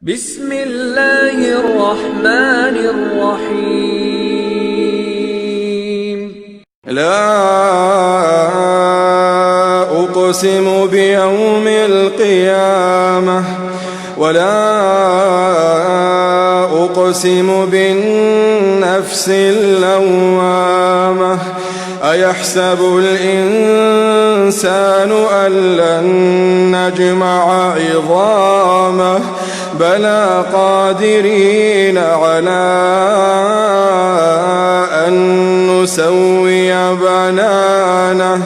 بسم الله الرحمن الرحيم لا أقسم بيوم القيامة ولا أقسم بالنفس اللوامة أيحسب الإنسان أن لن نجمع عظامه بلى قادرين على أن نسوي بنانه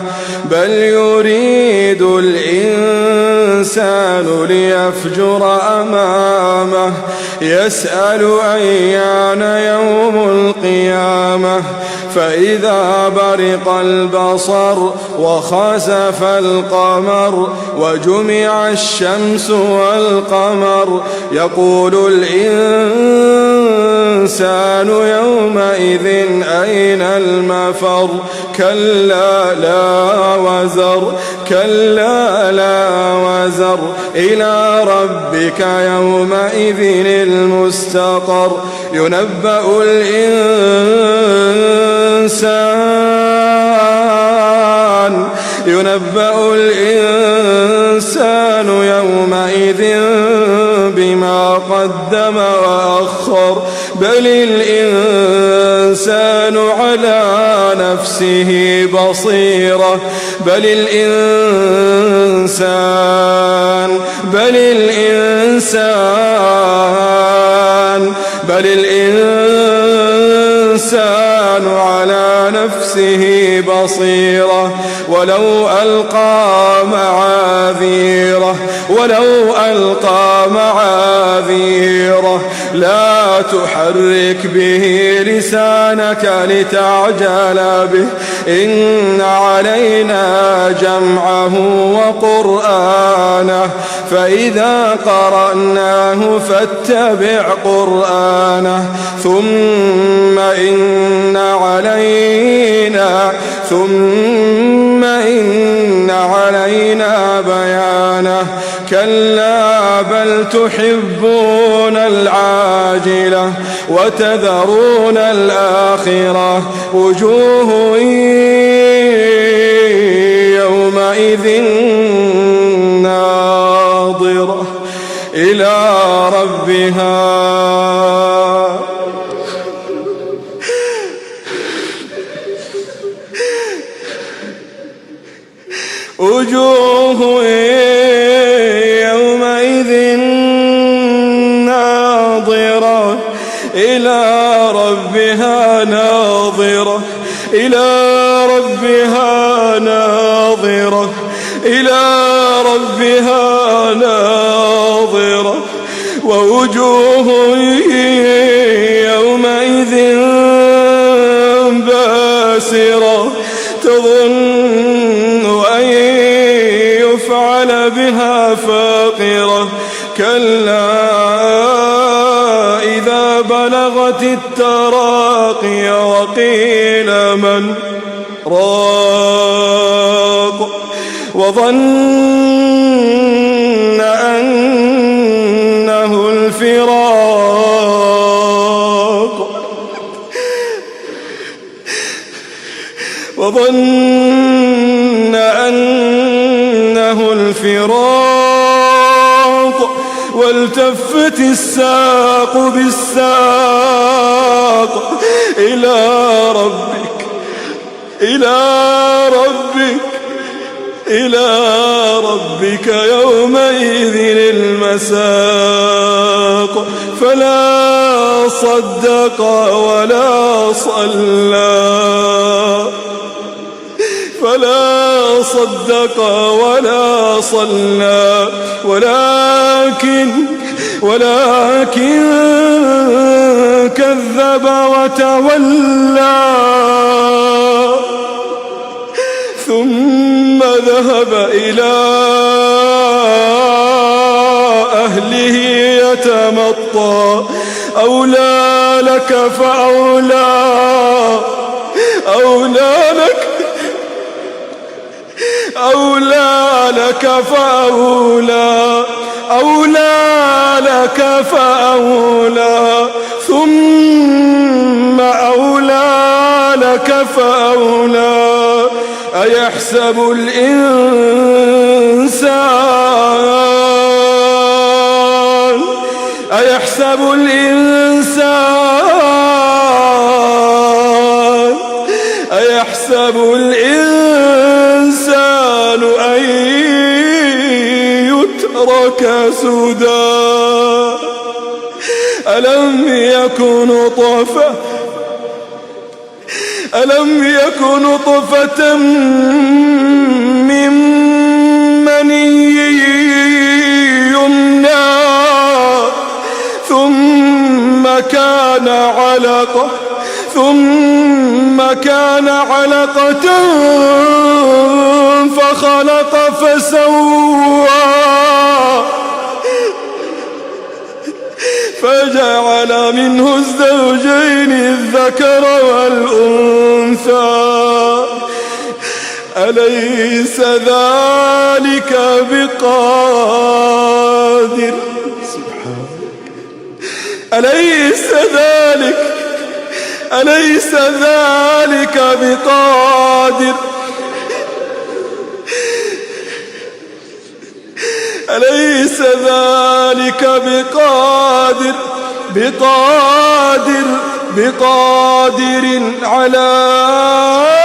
بل يريد الإنسان ليفجر أمامه يسأل أيان يوم القيامة فإذا برق البصر وخسف القمر وجمع الشمس والقمر يقول الإنسان يومئذ أين المفر كلا لا وزر إلى ربك يومئذ المستقر ينبأ الإنسان يومئذ بما قدم وأخر بل الإنسان على نفسه بصيرة بل الإنسان على نفسه بصيرة ولو ألقى معاذيره لا تحرك به لسانك لتعجل به إن علينا جمعه وقرآنه فإذا قرأناه فاتبع قرآنه ثم إن علينا بيانه كلا بل تحبون العاجلة وتذرون الآخرة وجوه يومئذ ناظرة إلى ربها وجوه يومئذ ناظرة إلى ربها ناظرة ووجوه يومئذ باسرة تظن أن يفعل بها فاقرة كلا إذا بلغت التراقي وقيل من راق وظن أنه الفراق والتفت الساق بالساق إلى ربك يومئذ المساق فلا صدق ولا صلى ولكن كذب وتولى ثم ذهب إلى أهله يتمطى أولى لك أولى لك فأولى أولى لك فأولى ثم أولى لك فأولى أيحسب الإنسان أيحسب الإنسان أن يترك سدى ألم يك نطفة من مني يمنى ثم كان علقة فخلق فسوى فجعل منه الزوجين الذكر والأنثى أليس ذلك بقادر أليس ذلك بقادر أليس ذلك بقادر على